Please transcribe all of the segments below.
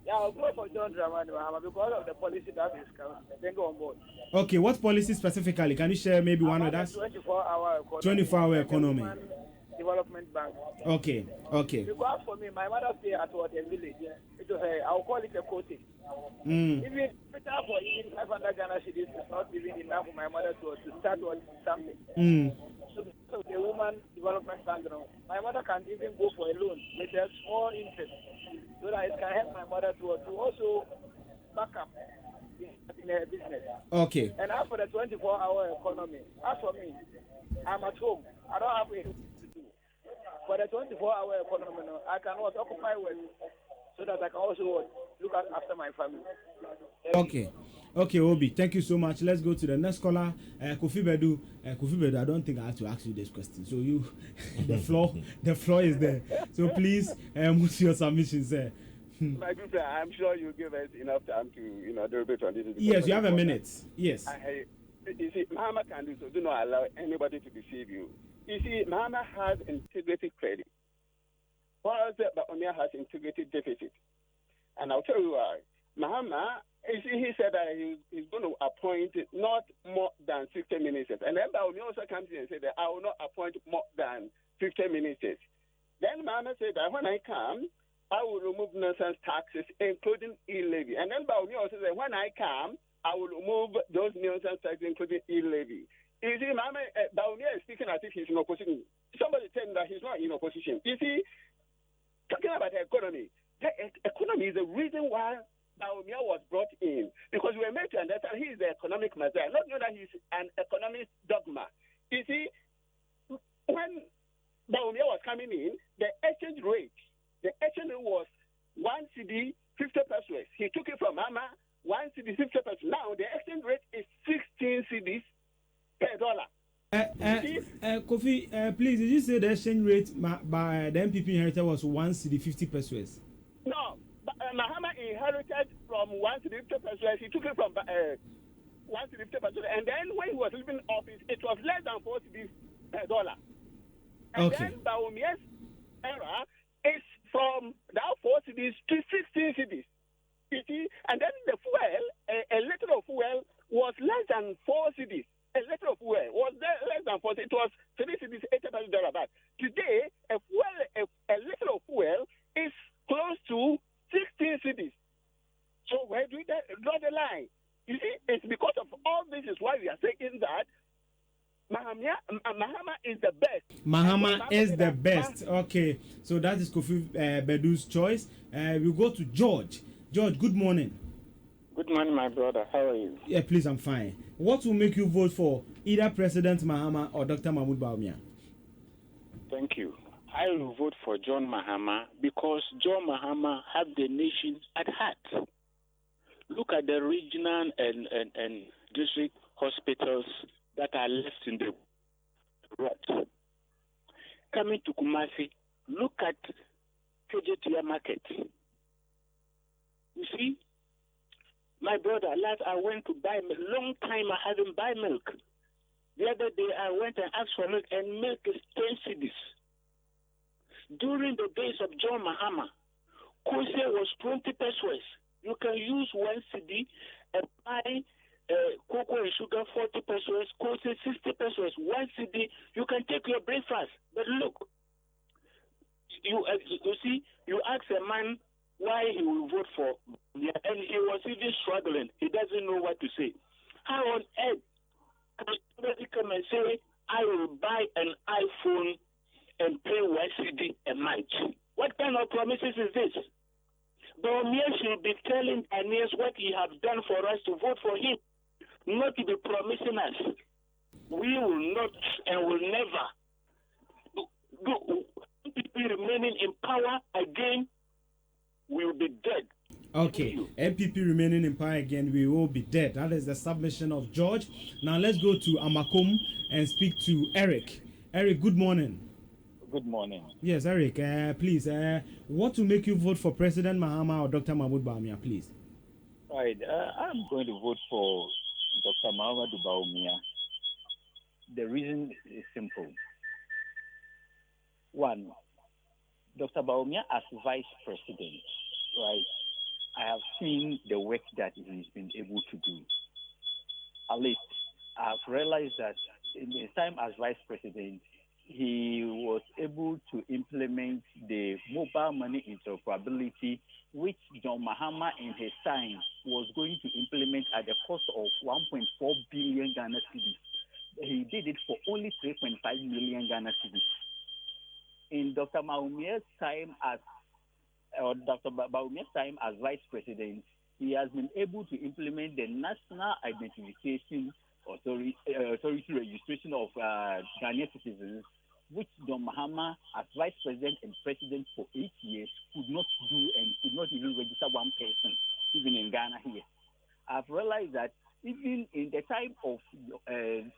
Yeah, I'll go for John Dramani Mahama because of the policy that is coming. Then go on board. Okay, what policy specifically? Can you share maybe one About with the us? 24-hour economy 24-hour and the economy. Women Development Bank. Okay, okay. Because for me, my mother stay at what a village. It was I'll call it a cottage. Mm. Even better for even 500 Ghana cedis is not even enough for my mother to start with something. Mm. So the woman development bank, my mother can even go for a loan with a small interest, so that it can help my mother to also back up in her business. Okay. And as for the 24-hour economy, as for me, I'm at home. I don't have anything to do. For the 24-hour economy, I can occupy work so that I can also look after my family. Okay. Okay, Obi, thank you so much. Let's go to the next caller. Kofi Bedu. Kofi Bedu, I don't think I have to ask you this question. So you, the floor is there. So please, what's your submission, sir? My good friend, I'm sure you give us enough time to, deliberate on this. Yes, you have a minute. Yes. You see, Mahama can do so. Do not allow anybody to deceive you. You see, Mahama has integrity credit. Whereas Bawumia has integrity deficit. And I'll tell you why. Mahama, he said that he's going to appoint not more than 60 ministers. And then Bawumia also comes in and said that I will not appoint more than 50 ministers. Then Mahama said that when I come, I will remove nonsense taxes, including e-levy. And then Bawumia also said, when I come, I will remove those nonsense taxes, including e-levy. You see, Bawumia is speaking as if he's in opposition. Somebody tell him that he's not in opposition. You see, talking about the economy is the reason why Bawumia was brought in. Because we were made to understand he is the economic messiah, not know that he's an economic dogma. You see, when Bawumia was coming in, the exchange rate was 1 CD 50 pesos. He took it from Mama, 1 CD 50 pesos. Now the exchange rate is 16 CDs per dollar. Kofi, please, did you say the exchange rate by the MPP inherited was 1 CD 50 pesos? No, Mahama inherited from 1 CD 50 pesos. He took it from 1 CD 50 pesos. And then when he was leaving office, it was less than 4 CDs per dollar. And okay. Then Bawumia's era is from that 4 CDs to 16 CDs. You see? And then the fuel, a liter of fuel was less than 4 CDs. A liter of fuel was less than 4 CDs. It was 3 CDs, $80 back. Today, a liter of fuel is close to 16 CDs. So where do we draw the line? You see, it's because of all this is why we are saying that Mahama is the best. Mahama is the best. Okay, so that is Kofi Bedu's choice. We'll go to George. George, good morning. Good morning, my brother. How are you? Yeah, please, I'm fine. What will make you vote for either President Mahama or Dr. Mahmoud Bawumia? Thank you. I will vote for John Mahama because John Mahama have the nation at heart. Look at the regional and district hospitals that are left in the rot. Coming to Kumasi, look at Kejetia Market. You see, my brother, last I went to buy milk. Long time I haven't buy milk. The other day I went and asked for milk, and milk is 10 cedis. During the days of John Mahama, Kose was 20 pesos. You can use 1 CD and buy cocoa and sugar 40 pesos, Kose 60 pesos, 1 CD. You can take your breakfast. But look, you see, you ask a man why he will vote for, and he was even struggling. He doesn't know what to say. How on earth can somebody come and say, I will buy an iPhone and pay 1 CD a month? What kind of promises is this? Bawumia should be telling Ghanaians what he has done for us to vote for him, not to be promising us. We will not and will never do people remaining in power again. We will be dead. Okay, MPP remaining in power again, we will be dead. That is the submission of George. Now let's go to Amakom and speak to Eric. Eric, good morning. Good morning. Yes, Eric, please, what will make you vote for President Mahama or Dr. Mahmoud Bawumia, please? Right, I'm going to vote for Dr. Mahmoud Bawumia. The reason is simple. One, Dr. Bawumia as vice president, right? I have seen the work that he's been able to do. At least I've realized that in his time as vice president, he was able to implement the mobile money interoperability, which John Mahama in his time was going to implement at the cost of 1.4 billion Ghana cedis. He did it for only 3.5 million Ghana cedis. In Dr. Baumia's time as vice president, he has been able to implement the National Identification Authority registration of Ghanaian citizens, which John Mahama, as vice president and president for 8 years, could not do and could not even register one person, even in Ghana here. I've realized that even in the time of in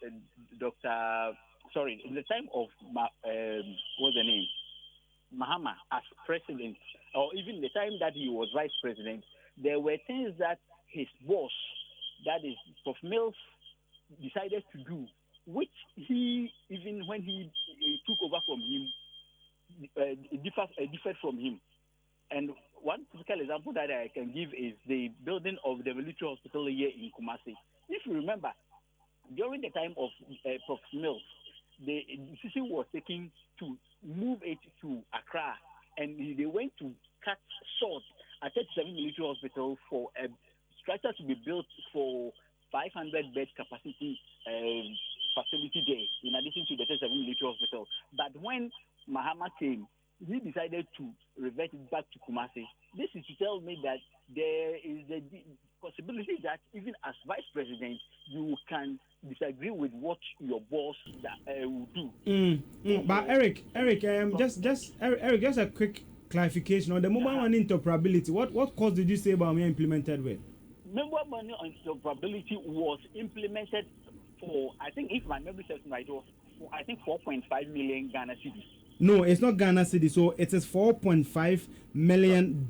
the time of what's the name? Mahama as president, or even the time that he was vice president, there were things that his boss, that is Prof. Mills, decided to do, which he, even when he took over from him, differed from him. And one typical example that I can give is the building of the military hospital here in Kumasi. If you remember, during the time of Prof. Mills, the decision was taken to move it to Accra, and they went to cut short at 37 military hospital for a structure to be built for 500 bed capacity facility there, in addition to the 37 military hospital. But when Mahama came, he decided to revert it back to Kumasi. This is to tell me that there is a possibility that even as vice president, you can disagree with what your boss will do. But Eric, just a quick clarification on the mobile money interoperability. What course did you say about me implemented with? Mobile money interoperability was implemented for, I think, if my memory serves me right, it was for, I think, 4.5 million Ghana cedis. No, it's not Ghana cedi, so it is $4.5 million.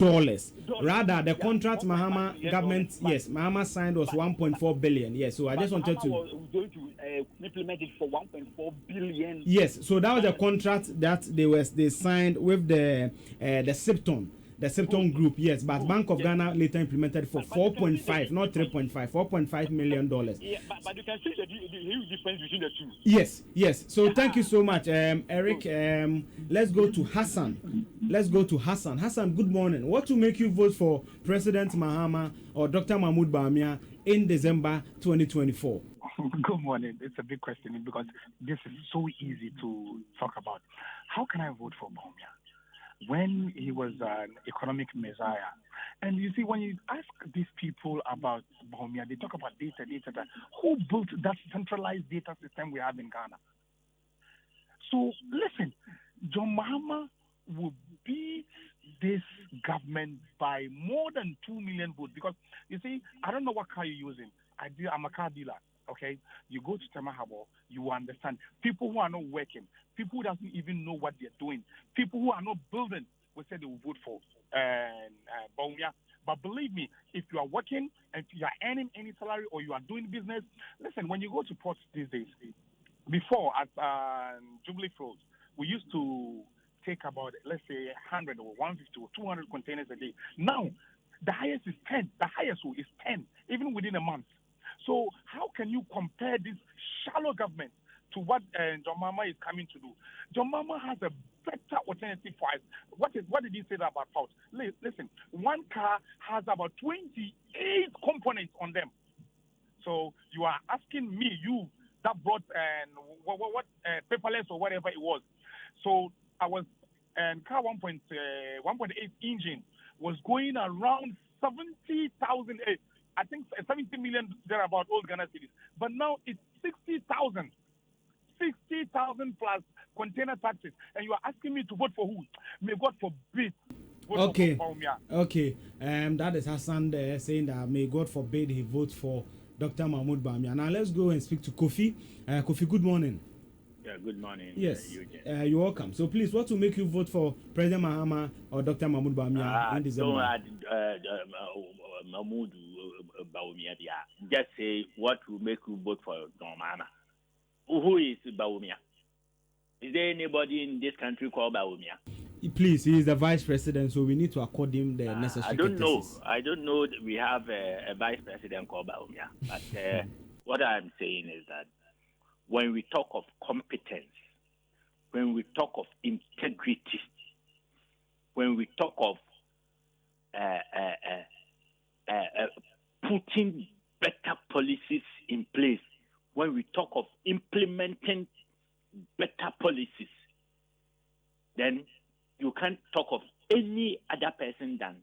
Rather, the contract Mahama government, yes, Mahama signed was 1.4 billion. Yes, so I just wanted to. Was going to implement it for 1.4 billion. Yes, so that was the contract that they signed with the Sipton. The Septon Group, yes, but Bank of Ghana later implemented for 4.5, not 3.5, $4.5 million. Yeah, but you can see the huge difference between the two. Yes. So thank you so much, Eric. Let's go to Hassan. Hassan, good morning. What will make you vote for President Mahama or Dr. Mahmoud Bawumia in December 2024? Good morning. It's a big question because this is so easy to talk about. How can I vote for Bawumia when he was an economic messiah? And you see, when you ask these people about Bawumia, they talk about data. Who built that centralized data system we have in Ghana? So listen, John Mahama will beat this government by more than 2 million votes, because you see, I don't know what car you're using. I'm a car dealer. Okay, you go to Temahabo, you understand. People who are not working, people who doesn't even know what they're doing, people who are not building, will say they will vote for Bawumia. But believe me, if you are working and you are earning any salary or you are doing business, listen, when you go to ports these days, before at Jubilee Fields, we used to take about, let's say, 100 or 150 or 200 containers a day. Now, the highest is 10. The highest is 10, even within a month. So how can you compare this shallow government to what John Mahama is coming to do? John Mahama has a better alternative for us. What did he say about pouch? Listen, one car has about 28 components on them. So you are asking me, you that brought what paperless or whatever it was. So I was car 1.8 engine was going around 70,000. I think 70 million there about old Ghana cities. But now it's 60,000. 60,000 plus container taxes. And you are asking me to vote for who? May God forbid. Okay. That is Hassan there saying that may God forbid he votes for Dr. Mahmoud Bawumia. Now let's go and speak to Kofi. Kofi, good morning. Yeah, good morning. Yes, you're welcome. So please, what will make you vote for President Mahama or Dr. Mahmoud Bawumia in December? Mahmoud Bawumia. Just say what will make you vote for John Mahama. Who is Bawumia? Is there anybody in this country called Bawumia? Please, he is the vice president, so we need to accord him the necessary courtesies. I don't know. We have a vice president called Baumia, but what I'm saying is that when we talk of competence, when we talk of integrity, when we talk of putting better policies in place, when we talk of implementing better policies, then you can't talk of any other person than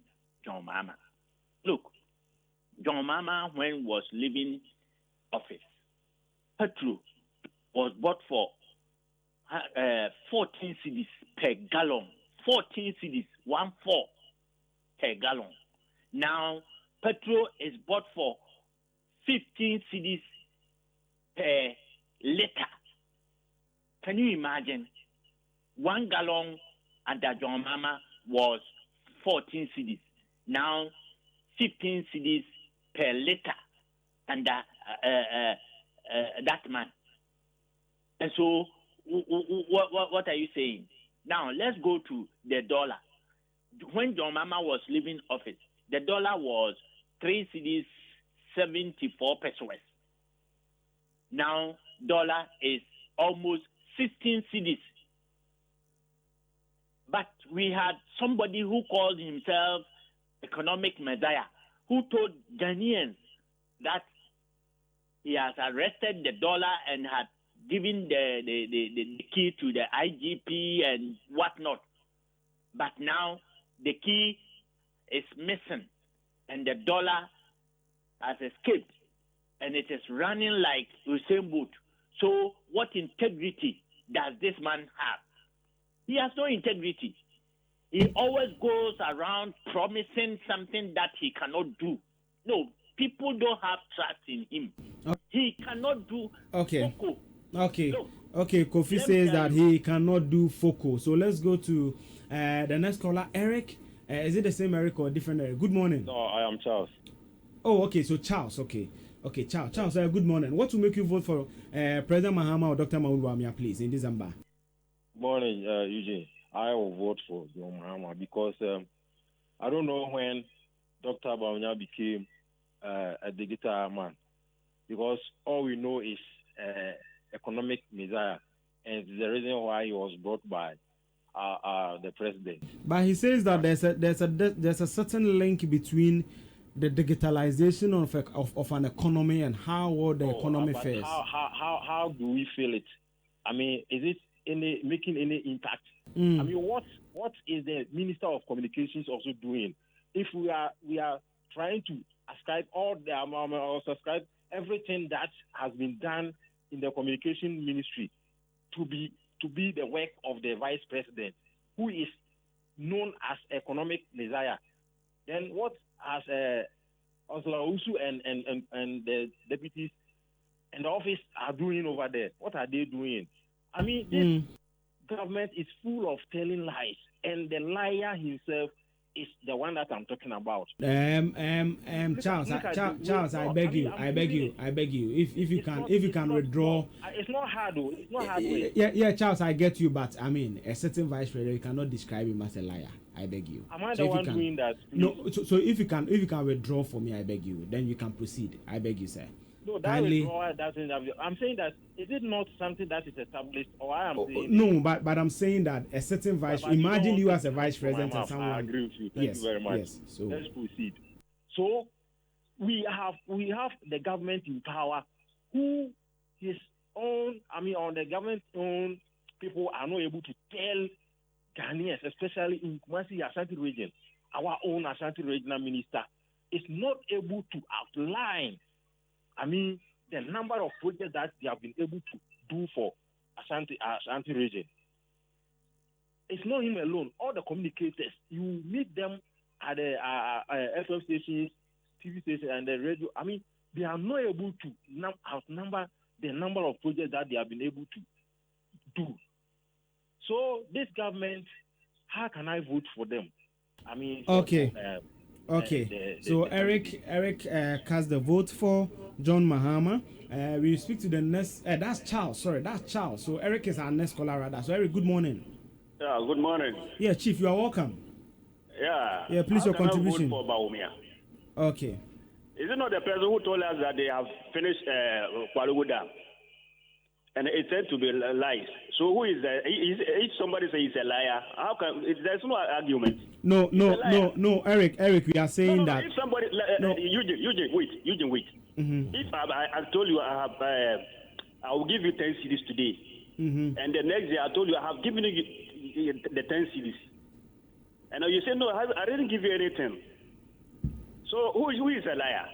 John Mahama. Look, John Mahama, when was leaving office, petrol was bought for 14 cedis per gallon. 14 cedis, 1-4 per gallon. Now, petrol is bought for 15 cedis per liter. Can you imagine? 1 gallon under John Mahama was 14 cedis. Now, 15 cedis per liter under that man. And so, what are you saying? Now, let's go to the dollar. When John Mahama was leaving office, the dollar was 3 cedis 74 pesos. Now, dollar is almost 16 cedis. But we had somebody who called himself economic messiah, who told Ghanaians that he has arrested the dollar and had given the key to the IGP and whatnot. But now the key is missing and the dollar has escaped and it is running like Usain Bolt. So what integrity does this man have? He has no integrity. He always goes around promising something that he cannot do. No, people don't have trust in him. He cannot do FOCO. Okay. No. Okay, Kofi says that he cannot do FOCO. So let's go to the next caller, Eric. Is it the same Eric or different Eric? Good morning. No, I am Charles. Oh, okay. So Charles, okay. Okay, Charles. Charles, good morning. What will make you vote for President Mahama or Dr. Mahmoud Bawumia, please, in December? Morning, Eugene. I will vote for John Mahama because I don't know when Dr. Bawumia became a digital man. Because all we know is economic messiah, and the reason why he was brought by the president. But he says that there's a certain link between the digitalization of an economy and how the economy fares. How do we feel it? I mean, is it making any impact? I mean, what is the Minister of Communications also doing? If we are trying to ascribe all the subscribe everything that has been done in the communication ministry to be the work of the vice president, who is known as economic messiah, then what has Oslo Usu and the deputies in the office are doing over there? What are they doing? I mean, this government is full of telling lies, and the liar himself is the one that I'm talking about. Charles, I beg you. If you can withdraw. It's not hard though. It's not hard. Yeah, Charles, I get you, but I mean, a certain vice president, you cannot describe him as a liar. I beg you. Am I the one doing that? Please? No. So if you can withdraw for me, I beg you. Then you can proceed. I beg you, sir. No, that withdrawal doesn't have. I'm saying that is it not something that is established, or I am saying? No, but I'm saying that a certain vice. Imagine you as a vice president and someone. I agree with you. Thank you very much. Yes. So let's proceed. So we have the government in power, who his own. I mean, on the government own people are not able to tell Ghanaians, especially in Kumasi Ashanti region, our own Ashanti regional minister is not able to outline. I mean, the number of projects that they have been able to do for Ashanti region. It's not him alone. All the communicators, you meet them at the FM stations, TV stations, and the radio. I mean, they are not able to outnumber the number of projects that they have been able to do. So this government, how can I vote for them? I mean, okay. So Eric cast the vote for John Mahama. We speak to the next. That's Charles. Sorry, that's Charles. So Eric is our next caller, rather. So Eric, good morning. Yeah, good morning. Yeah, Chief, you are welcome. Yeah. Yeah, please, How your can contribution. I vote for Baumia? Okay. Is it not the person who told us that they have finished Kwalugu Dam? And it said to be lies. So who is that? If somebody says he's a liar, how can there's no argument? No, Eric, we are saying No. that. If somebody, Eugene, wait. Mm-hmm. If I told you I will give you 10 CDs today, and the next day I told you I have given you the 10 CDs, and now you say no, I didn't give you anything. So who is a liar?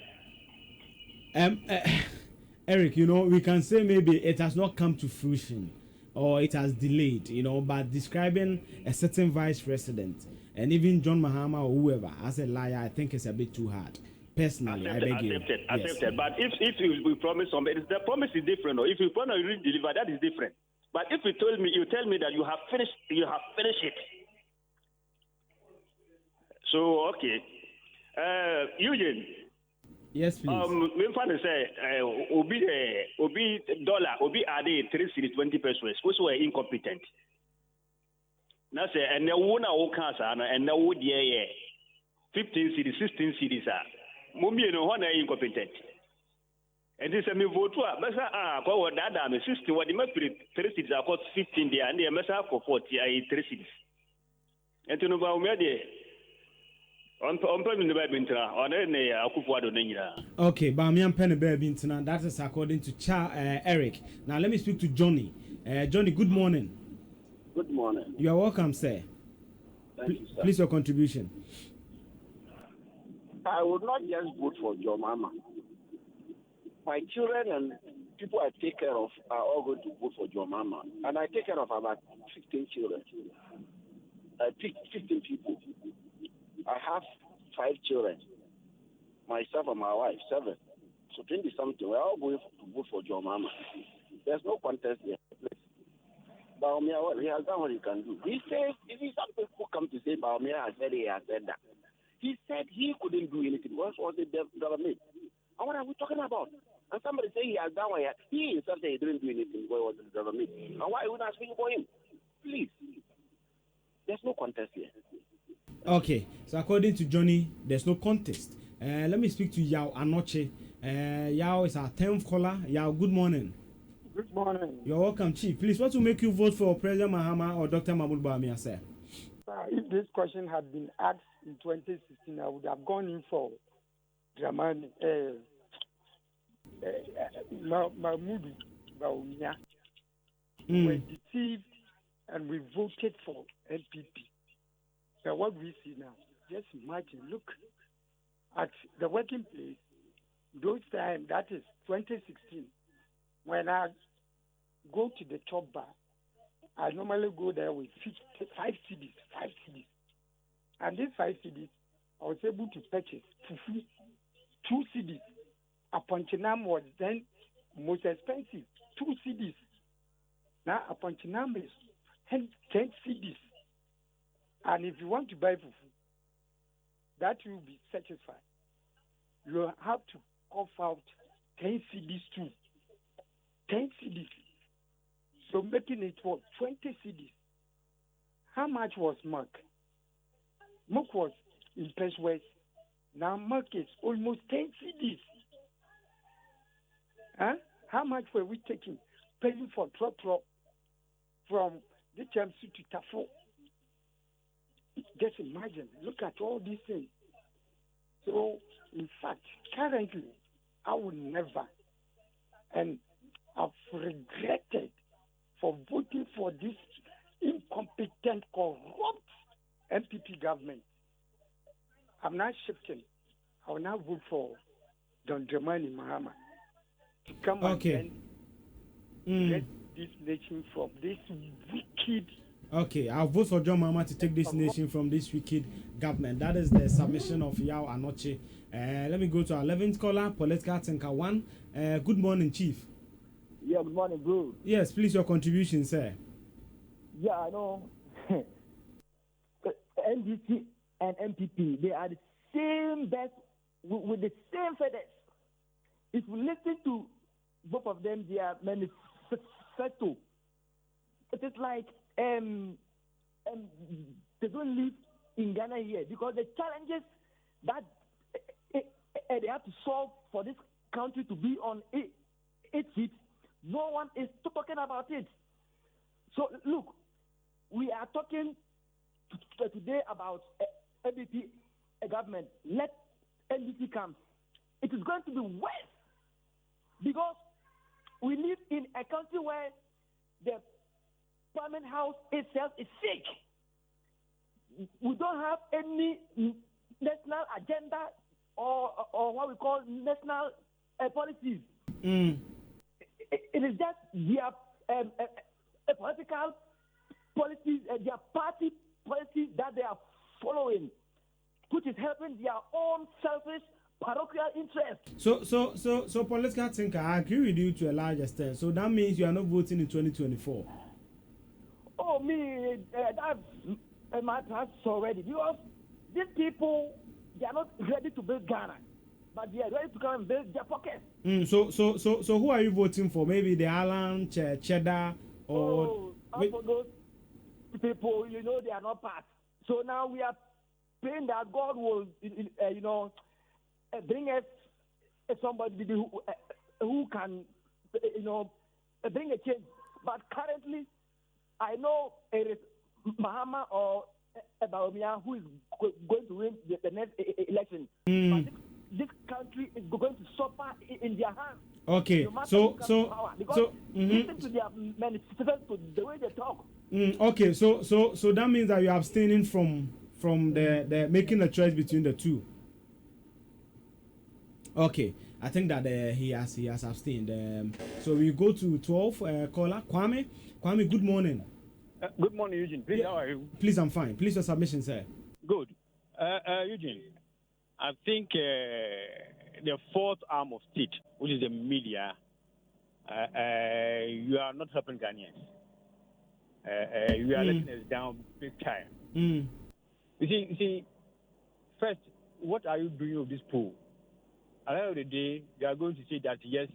Eric, we can say maybe it has not come to fruition or it has delayed, but describing a certain vice president and even John Mahama or whoever as a liar, I think it's a bit too hard. Personally, I beg you. Accepted. Yes. But if we promise something, the promise is different. Or if you promise to really deliver, that is different. But if you tell me that you have finished it. So okay, Eugene. Yes, please. Me fan say obi dollar obi added 3 cedis 20 pesos. Also incompetent. Now say and the one who cancer and the wood 15 cedis 16 cedis are. Mummy no one incompetent. And this me vote to mesa ko dada me 60 what the me 3 cedis are cost 15 there and the mesa ko 40 3 cedis. And to no ba me there. Okay, Bamian Penny Baby, that is according to Eric. Now let me speak to Johnny. Johnny, good morning. Good morning. You are welcome, sir. Thank you, sir. Please, your contribution. I would not just vote for Joe Mama. My children and people I take care of are all going to vote for Joe Mama. And I take care of about 15 children. 15 people. I have 5 children. Myself and my wife, 7. So 20-something. We're all going to vote for Joe Mama. There's no contest here. Baumia, he has done what he can do. He says, if some people come to say Baumia has said he has said that. He said he couldn't do anything. What was the development? And what are we talking about? And somebody say he has done what he himself said he didn't do anything. What was the development? And why are we not speaking for him? Please. There's no contest here. Okay, so according to Johnny, there's no contest. Let me speak to Yao Anoche. Yao is our 10th caller. Yao, good morning. Good morning. You're welcome, Chief. Please, what will make you vote for President Mahama or Dr. Mahmoud Bawumia, sir? If this question had been asked in 2016, I would have gone in for Dramani, Mahmoud Bawumia. We were deceived and we voted for NPP. Now, what we see now, just imagine, look at the working place, those times, that is 2016, when I go to the chop bar, I normally go there with 5 CDs. And these 5 CDs, I was able to purchase 2 CDs. Aponchinam was then most expensive, 2 CDs. Now Aponchinam is 10 CDs. And if you want to buy fufu, that will be satisfied. You have to cough out 10 CDs too. 10 CDs. So making it for 20 CDs. How much was milk? Milk was in Pest West. Now milk is almost 10 CDs. Huh? How much were we taking? Paying for trotro from the Champs to Tafo. Just imagine, look at all these things. So, in fact, currently, I would never, and I've regretted for voting for this incompetent, corrupt MPP government. I'm not shifting. I will now vote for Don Dramani Mahama to come and get this nation from this wicked. Okay, I'll vote for John Mahama to take this nation from this wicked government. That is the submission of Yao Anoche. Let me go to our 11th caller, Political Thinker 1. Good morning, Chief. Yeah, good morning, bro. Yes, please, your contribution, sir. Yeah, I know. NDC and MPP, they are the same best with the same feathers. If we listen to both of them, they are manifesto. It is like they don't live in Ghana here because the challenges that they have to solve for this country to be on its feet, no one is talking about it. So look, we are talking today about NDP government. Let NDP come. It is going to be worse because we live in a country where the Parliament House itself is sick. We don't have any national agenda or what we call national policies. It is just their political policies, their party policies that they are following, which is helping their own selfish parochial interest. So political thinker, I agree with you to a large extent. So that means you are not voting in 2024. Oh, me, that's my plans already. Because these people, they are not ready to build Ghana, but they are ready to come and build their pockets. So who are you voting for? Maybe the Alan, Cheddar, or... For those people, they are not part. So now we are praying that God will, bring us somebody who can, bring a change. But currently, I know it is Mahama or Baumia who is going to win the next election. But this country is going to suffer in their hands. Okay, so listen to their manifestos, to the way they talk. Okay, so that means that you're abstaining from the making a choice between the two. Okay, I think that he has abstained. So we go to 12 caller Kwame. Kwame, good morning. Good morning, Eugene. Please, how are you? Please, I'm fine. Please, your submission, sir. Good. Eugene, I think the fourth arm of state, which is the media, you are not helping Ghanaians. You are letting us down big time. You see, first, what are you doing with this poll? At the end of the day, they are going to say that, yes,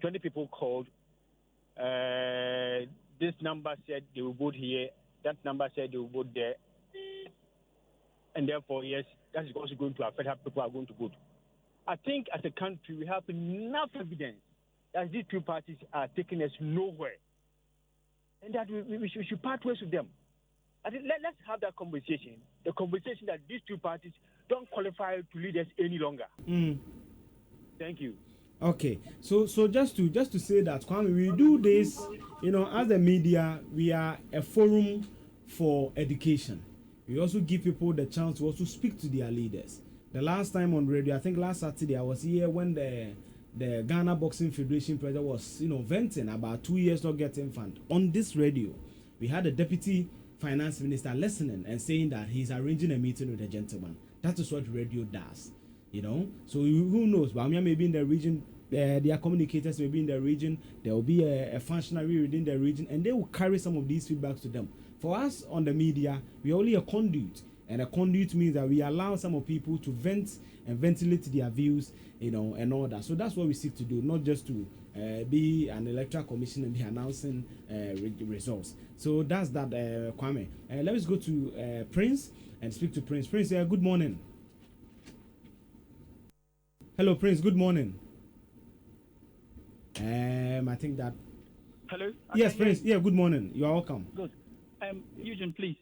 20 people called. This number said they will vote here. That number said they will vote there. And therefore, yes, that is also going to affect how people are going to vote. I think as a country, we have enough evidence that these two parties are taking us nowhere. And that we should part ways with them. I think let's have that conversation. The conversation that these two parties don't qualify to lead us any longer. Thank you. Okay, so just to say that, Kwame, we do this, as the media, we are a forum for education. We also give people the chance to also speak to their leaders. The last time on radio, I think last Saturday, I was here when the Ghana Boxing Federation president was, venting about 2 years not getting fund. On this radio, we had a deputy finance minister listening and saying that he's arranging a meeting with a gentleman. That is what radio does. So who knows? Baumia may be in the region, their communicators may be in the region, there will be a functionary within the region, and they will carry some of these feedbacks to them. For us on the media, we are only a conduit, and a conduit means that we allow some of people to vent and ventilate their views, and all that. So that's what we seek to do, not just to be an electoral commission and be announcing results. So that's that, Kwame. Let's go to Prince and speak to Prince. Prince, good morning. Hello, Prince. Good morning. I think that. Hello. Yes, Prince. Yeah. Good morning. You are welcome. Good. Eugene, please.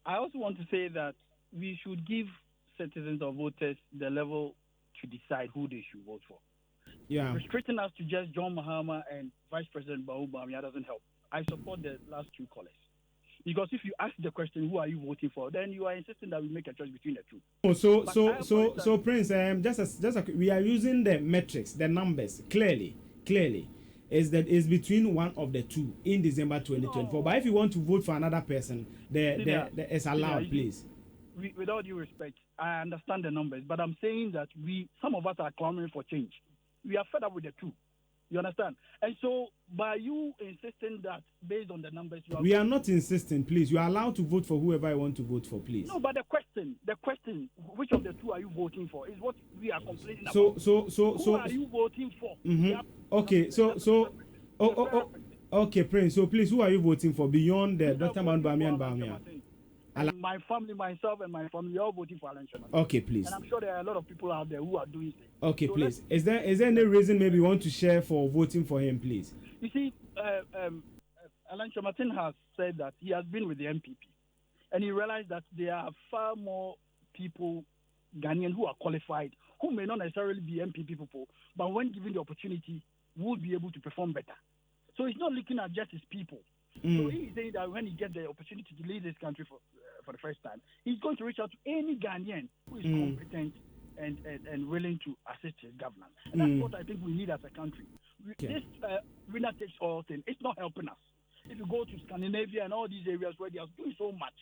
I also want to say that we should give citizens or voters the level to decide who they should vote for. Yeah. Restricting us to just John Mahama and Vice President Baumia doesn't help. I support the last two callers. Because if you ask the question, who are you voting for, then you are insisting that we make a choice between the two. So Prince, we are using the metrics, the numbers clearly. Is between one of the two in December 2024. No. But if you want to vote for another person, it's allowed, please. With all due respect, I understand the numbers, but I'm saying that some of us are clamoring for change. We are fed up with the two. You understand? And so, by you insisting that based on the numbers, we are not insisting, please. You are allowed to vote for whoever you want to vote for, please. No, but the question, which of the two are you voting for, is what we are complaining about. Who are you voting for? Mm-hmm. Okay, Okay, Prince. So please, who are you voting for beyond Dr. Manu Bawumia and Bawumia? And my family, myself, and my family, all voting for Alan Shama. Okay, please. And I'm sure there are a lot of people out there who are doing things. Okay, so please. Is there any reason maybe you want to share for voting for him, please? You see, Alan Shamatin has said that he has been with the MPP, and he realized that there are far more people, Ghanaian, who are qualified, who may not necessarily be MPP people, but when given the opportunity, will be able to perform better. So he's not looking at just his people. So he's saying that when he gets the opportunity to lead this country for the first time, he's going to reach out to any Ghanaian who is competent and willing to assist his government. And that's what I think we need as a country. This winner takes all thing, it's not helping us. If you go to Scandinavia and all these areas where they are doing so much,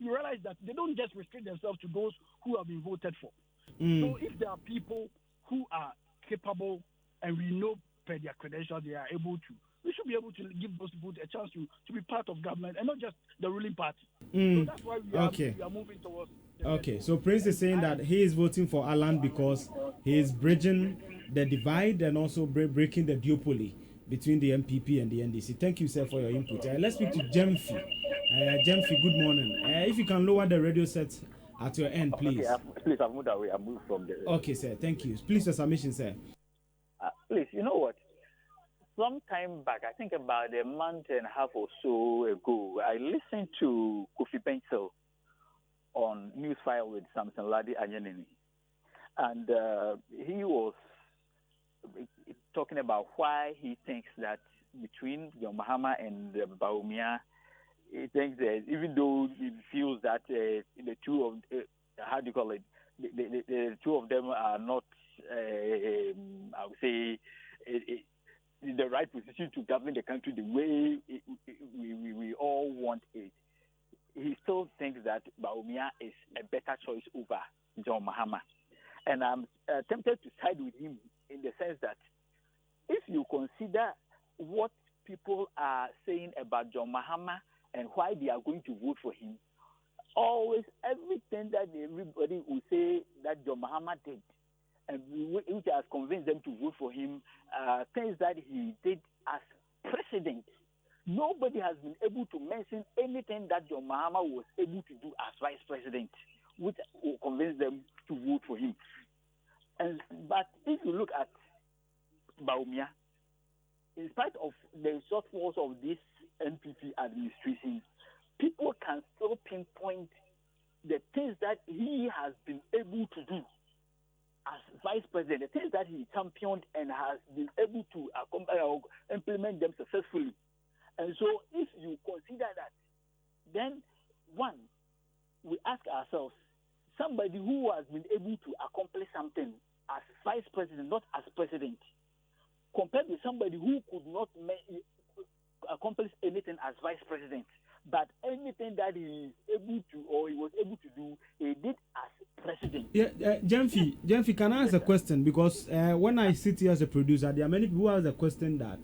you realize that they don't just restrict themselves to those who have been voted for. So if there are people who are capable and we know per their credentials they are able to, we should be able to give those people a chance to be part of government and not just the ruling party. So that's why we are moving towards. Okay, so Prince is saying that he is voting for Alan because he is bridging the divide and also breaking the duopoly between the MPP and the NDC. Thank you, sir, for your input. Let's speak to Jemfi. Jemfi, good morning. If you can lower the radio set at your end, please. Okay, please, I've moved away. I moved from there. Okay, sir. Thank you. Please, your submission, sir. Please, you know what? Some time back, I think about a month and a half or so ago, I listened to Kofi Pencil on Newsfire with Samson Ladi Anyanini. And he was talking about why he thinks that between John Mahama and Bawumia, he thinks that even though he feels that the two of, the two of them are not, I would say, in the right position to govern the country the way we all want it. He still thinks that Bawumia is a better choice over John Mahama. And I'm tempted to side with him in the sense that if you consider what people are saying about John Mahama and why they are going to vote for him, always everything that everybody will say that John Mahama did, and which has convinced them to vote for him, things that he did as president. Nobody has been able to mention anything that John Mahama was able to do as vice president, which will convince them to vote for him. But if you look at Bawumia, in spite of the shortfalls of this NPP administration, people can still pinpoint the things that he has been able to do as vice president, the things that he championed and has been able to implement them successfully. And so if you consider that, then one, we ask ourselves, somebody who has been able to accomplish something as vice president, not as president, compared with somebody who could not accomplish anything as vice president, but anything that he is able to or he was able to do, he did as president. Yeah, Jemfi, can I ask a question? Because when I sit here as a producer, there are many people who ask the question that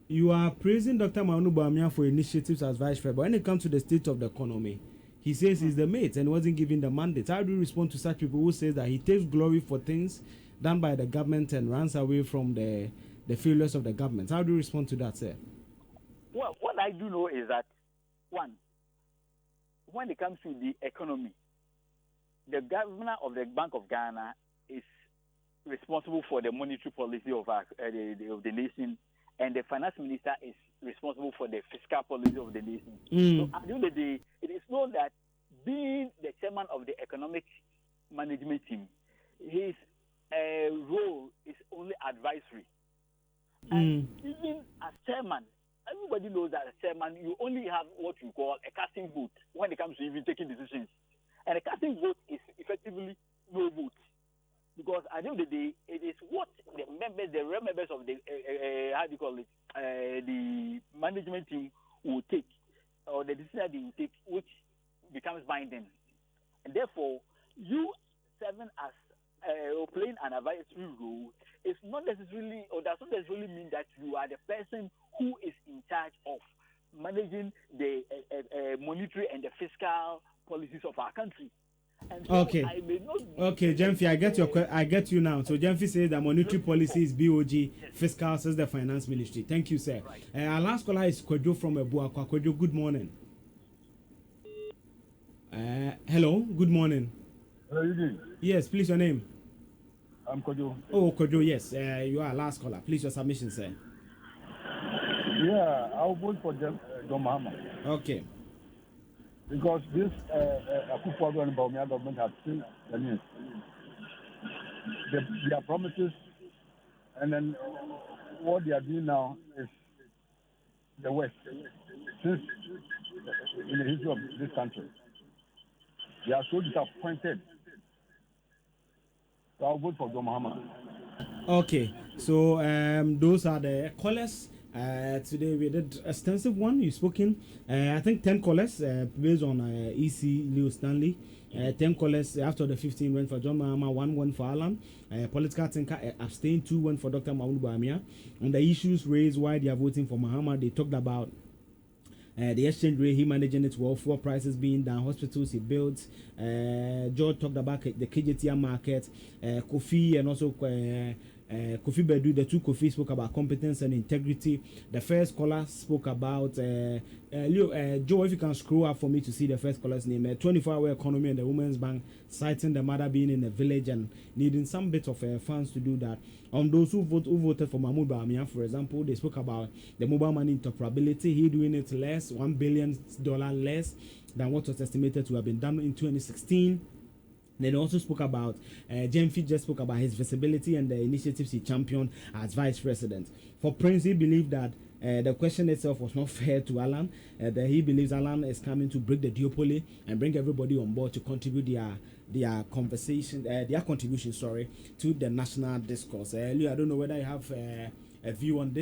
you are praising Dr. Manu Bawumia for initiatives as vice president, but when it comes to the state of the economy, he says he's the mate and wasn't given the mandate. How do you respond to such people who say that he takes glory for things done by the government and runs away from the failures of the government? How do you respond to that, sir? Well, what I do know is that, one, when it comes to the economy, the governor of the Bank of Ghana is responsible for the monetary policy of the nation, and the finance minister is responsible for the fiscal policy of the nation. So at the end of the day, it is known that being the chairman of the economic management team, his role is only advisory. And even as chairman, everybody knows that as chairman, you only have what you call a casting vote when it comes to even taking decisions. And a casting vote is effectively no vote. Because at the end of the day, it is what the real members of the, the management team will take, or the decision they will take, which becomes binding. And therefore, you serving as playing an advisory role is not necessarily, or does not necessarily mean that you are the person who is in charge of managing the monetary and the fiscal policies of our country. And so Okay. I may not Okay, Jemfi, I get you now. So Jemfi says that monetary policy is BOG, fiscal says the finance ministry. Thank you, sir. Our last caller is Kwejo from Ebuakwa. Kwejo, good morning. Hello, good morning. Hello, Eugene. Yes, please, your name. I'm Kojo. Oh, Kwejo, yes. You are our last caller. Please, your submission, sir. Yeah, I'll vote for John Mahama. Okay. Because this Akufo-Addo and Bawumia government have still, their promises, and then what they are doing now is the West. Since in the history of this country, they are so disappointed. So I'll vote for John Mahama. Okay, so those are the callers. Today we did extensive one. You spoken, I think 10 callers based on EC Leo Stanley. 10 callers after the 15 went for John Mahama, 1 went for Alan. Political thinker abstained, 2 went for Dr. Mahmoud Bamia. On the issues raised why they are voting for Mahama, they talked about the exchange rate, he managing it well, fuel prices being down, hospitals he built. George talked about the KJTR market, Kofi, and also Kofi Bedu. The two Kofi spoke about competence and integrity. The first caller spoke about Leo, Joe, if you can scroll up for me to see the first caller's name. 24-hour economy and the Women's Bank, citing the mother being in the village and needing some bit of funds to do that. On those who voted for Mahmoud Bawumia, for example, they spoke about the mobile money interoperability. He doing it less, $1 billion less than what was estimated to have been done in 2016. They also spoke about, Jemfi just spoke about his visibility and the initiatives he championed as vice president. For Prince, he believed that the question itself was not fair to Alan, that he believes Alan is coming to break the duopoly and bring everybody on board to contribute their contribution, to the national discourse. I don't know whether you have a view on this.